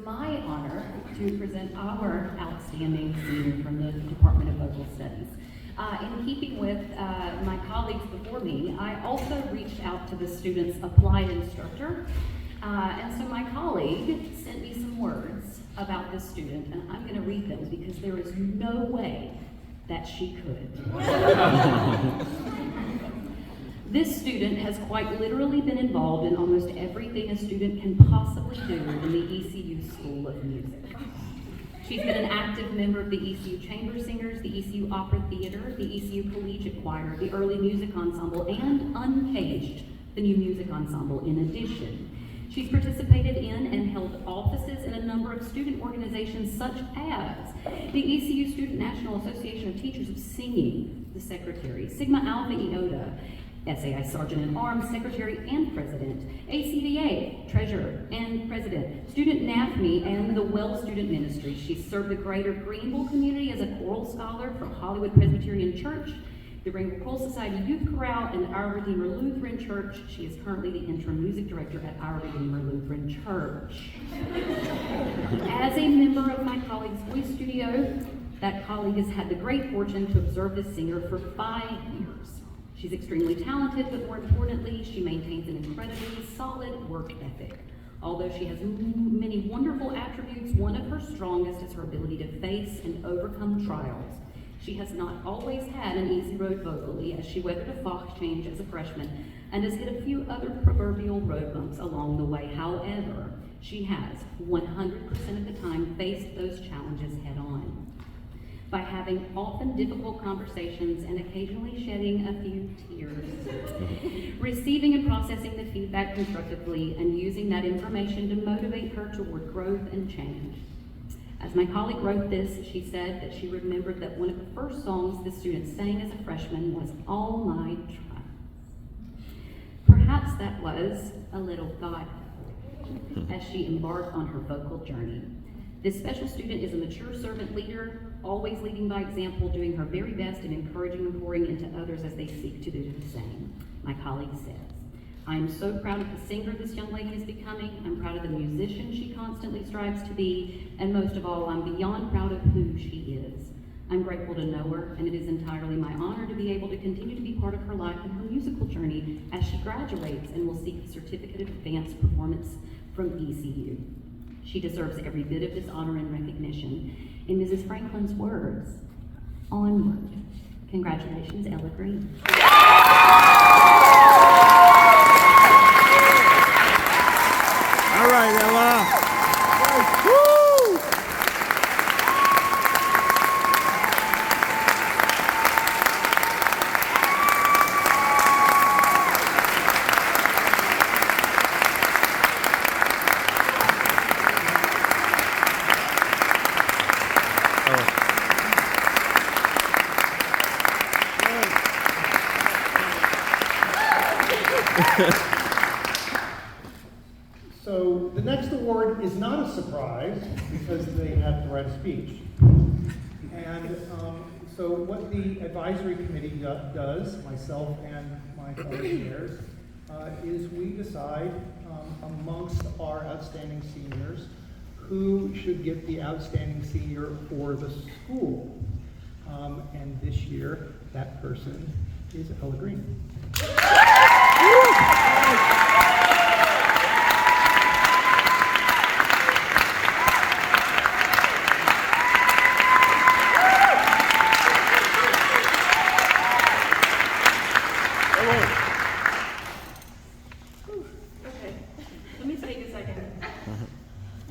my honor to present our outstanding senior from the Department of Vocal Studies. In keeping with my colleagues before me, I also reached out to the student's applied instructor, and so my colleague sent me some words about this student, and I'm going to read them because there is no way that she could. This student has quite literally been involved in almost everything a student can possibly do in the ECU School of Music. She's been an active member of the ECU Chamber Singers, the ECU Opera Theater, the ECU Collegiate Choir, the Early Music Ensemble, and Uncaged, the new music ensemble in addition. She's participated in and held offices in a number of student organizations such as the ECU Student National Association of Teachers of Singing, the secretary, Sigma Alpha Iota, SAI Sergeant at Arms, Secretary and President, ACVA, Treasurer and President, Student NAFME, and the Well Student Ministry. She's served the greater Greenville community as a choral scholar for Hollywood Presbyterian Church, the Greenville Choral Society Youth Chorale, and Our Redeemer Lutheran Church. She is currently the interim music director at Our Redeemer Lutheran Church. As a member of my colleague's voice studio, that colleague has had the great fortune to observe this singer for 5 years. She's extremely talented, but more importantly, she maintains an incredibly solid work ethic. Although she has many wonderful attributes, one of her strongest is her ability to face and overcome trials. She has not always had an easy road vocally, as she weathered a Fox change as a freshman and has hit a few other proverbial road bumps along the way. However, she has 100% of the time faced those challenges head on. By having often difficult conversations and occasionally shedding a few tears, receiving and processing the feedback constructively, and using that information to motivate her toward growth and change. As my colleague wrote this, she said that she remembered that one of the first songs the student sang as a freshman was All My Trust. Perhaps that was a little God as she embarked on her vocal journey. This special student is a mature servant leader, always leading by example, doing her very best and encouraging and pouring into others as they seek to do the same. My colleague says, I am so proud of the singer this young lady is becoming. I'm proud of the musician she constantly strives to be, and most of all, I'm beyond proud of who she is. I'm grateful to know her, and it is entirely my honor to be able to continue to be part of her life and her musical journey as she graduates and will seek the Certificate of Advanced Performance from ECU. She deserves every bit of this honor and recognition. In Mrs. Franklin's words, onward. Congratulations, Ella Green. All right, Ella. Woo! So the next award is not a surprise because they have to write a speech. And so what the advisory committee does, myself and my fellow chairs, is we decide amongst our outstanding seniors who should get the outstanding senior for the school. And this year, that person is Ella Green.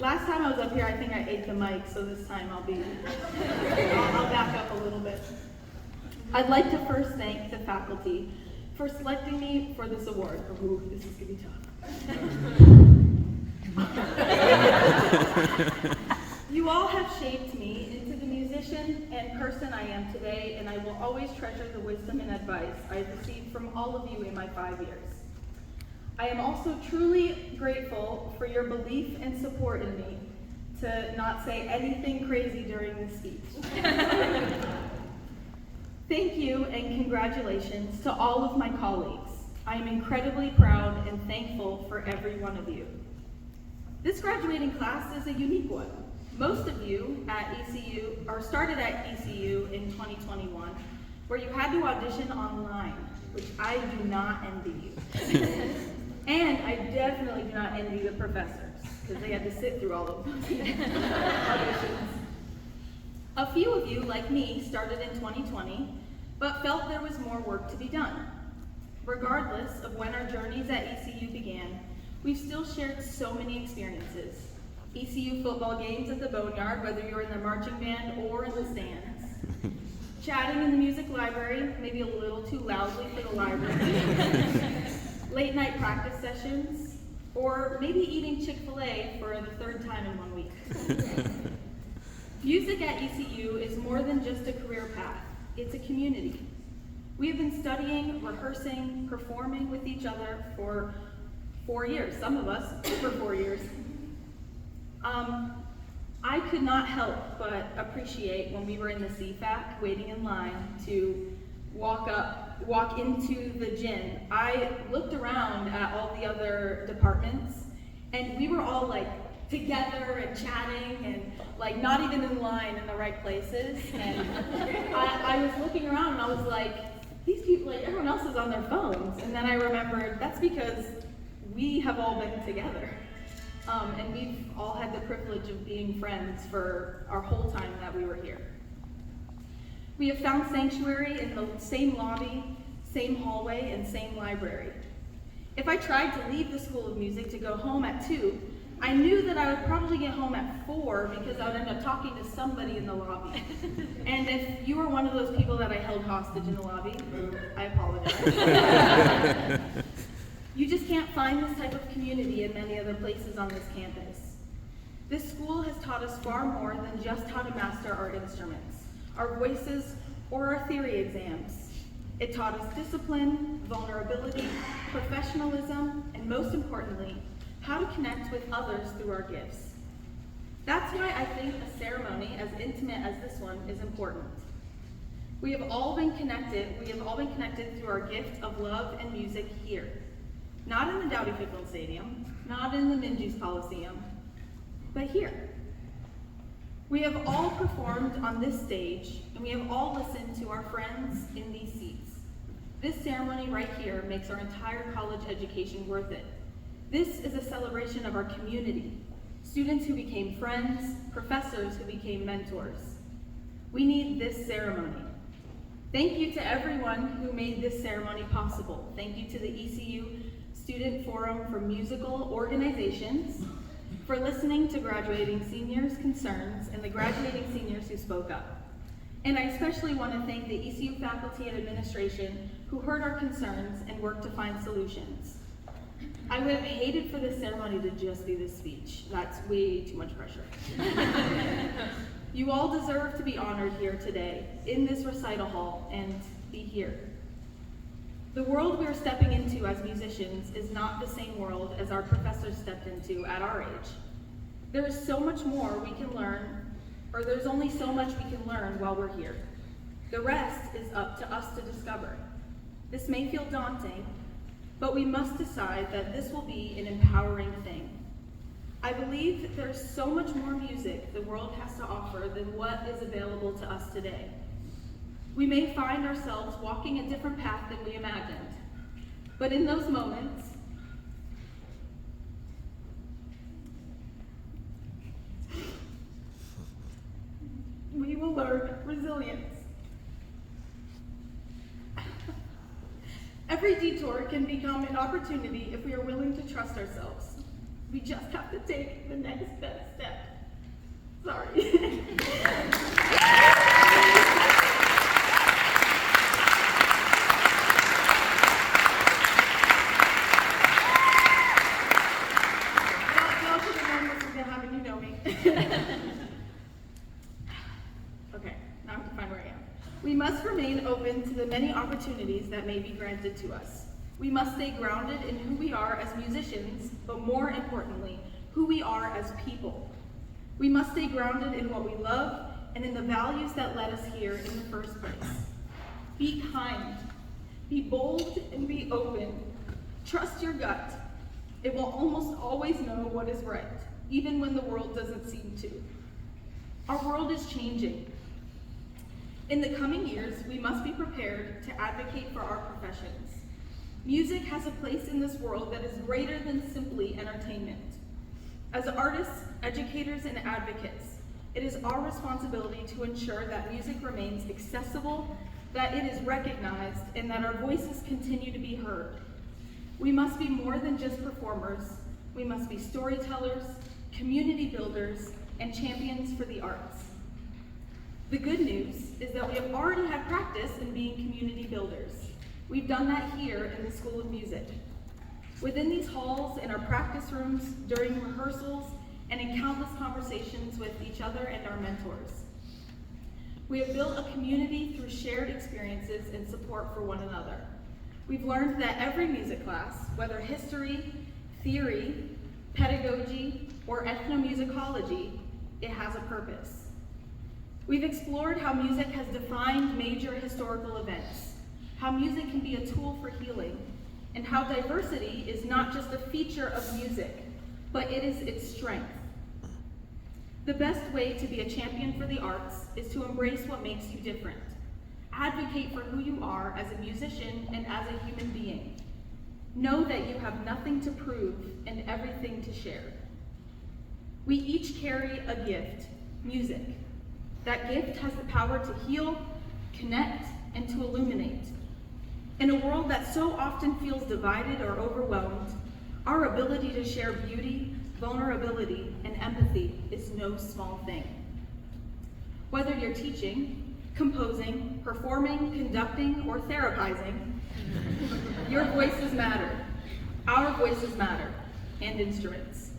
Last time I was up here, I think I ate the mic, so this time I'll back up a little bit. I'd like to first thank the faculty for selecting me for this award. Ooh, this is gonna be tough. You all have shaped me into the musician and person I am today, and I will always treasure the wisdom and advice I've received from all of you in my 5 years. I am also truly grateful for your belief and support in me to not say anything crazy during this speech. Thank you and congratulations to all of my colleagues. I am incredibly proud and thankful for every one of you. This graduating class is a unique one. Most of you at ECU, or started at ECU in 2021, where you had to audition online, which I do not envy you. And I definitely do not envy the professors, because they had to sit through all of those auditions. A few of you, like me, started in 2020, but felt there was more work to be done. Regardless of when our journeys at ECU began, we've still shared so many experiences. ECU football games at the Boneyard, whether you're in the marching band or in the stands. Chatting in the music library, maybe a little too loudly for the library. Late night practice sessions, or maybe eating Chick-fil-A for the 3rd time in 1 week. Music at ECU is more than just a career path, it's a community. We have been studying, rehearsing, performing with each other for 4 years, some of us for 4 years. I could not help but appreciate when we were in the CFAC waiting in line to walk into the gym. I looked around at all the other departments and we were all like together and chatting and like not even in line in the right places. And I was looking around and I was like, these people, like everyone else is on their phones. And then I remembered that's because we have all been together. And we've all had the privilege of being friends for our whole time that we were here. We have found sanctuary in the same lobby, same hallway, and same library. If I tried to leave the School of Music to go home at 2, I knew that I would probably get home at 4 because I would end up talking to somebody in the lobby. And if you were one of those people that I held hostage in the lobby, I apologize. You just can't find this type of community in many other places on this campus. This school has taught us far more than just how to master our instruments, our voices, or our theory exams. It taught us discipline, vulnerability, professionalism, and most importantly, how to connect with others through our gifts. That's why I think a ceremony as intimate as this one is important. We have all been connected through our gift of love and music here. Not in the Dowdy-Ficklen Stadium, not in the Minju's Coliseum, but here. We have all performed on this stage, and we have all listened to our friends in these seats. This ceremony right here makes our entire college education worth it. This is a celebration of our community, students who became friends, professors who became mentors. We need this ceremony. Thank you to everyone who made this ceremony possible. Thank you to the ECU Student Forum for Musical Organizations for listening to graduating seniors' concerns and the graduating seniors who spoke up. And I especially want to thank the ECU faculty and administration who heard our concerns and worked to find solutions. I would have hated for this ceremony to just be this speech. That's way too much pressure. You all deserve to be honored here today in this recital hall and be here. The world we are stepping into as musicians is not the same world as our professors stepped into at our age. There is so much more we can learn, or there's only so much we can learn while we're here. The rest is up to us to discover. This may feel daunting, but we must decide that this will be an empowering thing. I believe that there's so much more music the world has to offer than what is available to us today. We may find ourselves walking a different path than we imagined, but in those moments, we will learn resilience. Every detour can become an opportunity if we are willing to trust ourselves. We just have to take the next best step. Sorry. We must remain open to the many opportunities that may be granted to us. We must stay grounded in who we are as musicians, but more importantly, who we are as people. We must stay grounded in what we love and in the values that led us here in the first place. Be kind, be bold, and be open. Trust your gut. It will almost always know what is right. even when the world doesn't seem to. Our world is changing. In the coming years, we must be prepared to advocate for our professions. Music has a place in this world that is greater than simply entertainment. As artists, educators, and advocates, it is our responsibility to ensure that music remains accessible, that it is recognized, and that our voices continue to be heard. We must be more than just performers. We must be storytellers, community builders, and champions for the arts. The good news is that we have already had practice in being community builders. We've done that here in the School of Music. Within these halls, in our practice rooms, during rehearsals, and in countless conversations with each other and our mentors. We have built a community through shared experiences and support for one another. We've learned that every music class, whether history, theory, pedagogy, or ethnomusicology, it has a purpose. We've explored how music has defined major historical events, how music can be a tool for healing, and how diversity is not just a feature of music, but it is its strength. The best way to be a champion for the arts is to embrace what makes you different. Advocate for who you are as a musician and as a human being. Know that you have nothing to prove and everything to share. We each carry a gift, music. That gift has the power to heal, connect, and to illuminate. In a world that so often feels divided or overwhelmed, our ability to share beauty, vulnerability, and empathy is no small thing. Whether you're teaching, composing, performing, conducting, or therapizing, your voices matter. Our voices matter, and instruments.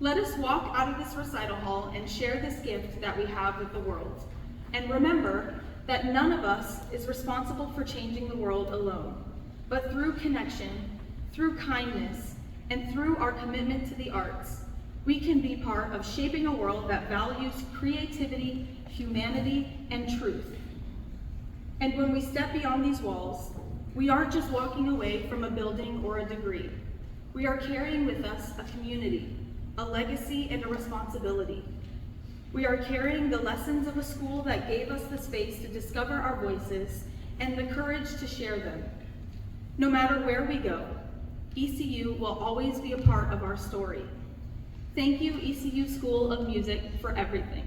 Let us walk out of this recital hall and share this gift that we have with the world. And remember that none of us is responsible for changing the world alone, but through connection, through kindness, and through our commitment to the arts, we can be part of shaping a world that values creativity, humanity, and truth. And when we step beyond these walls, we aren't just walking away from a building or a degree. We are carrying with us a community, a legacy, and a responsibility. We are carrying the lessons of a school that gave us the space to discover our voices and the courage to share them. No matter where we go, ECU will always be a part of our story. Thank you, ECU School of Music, for everything.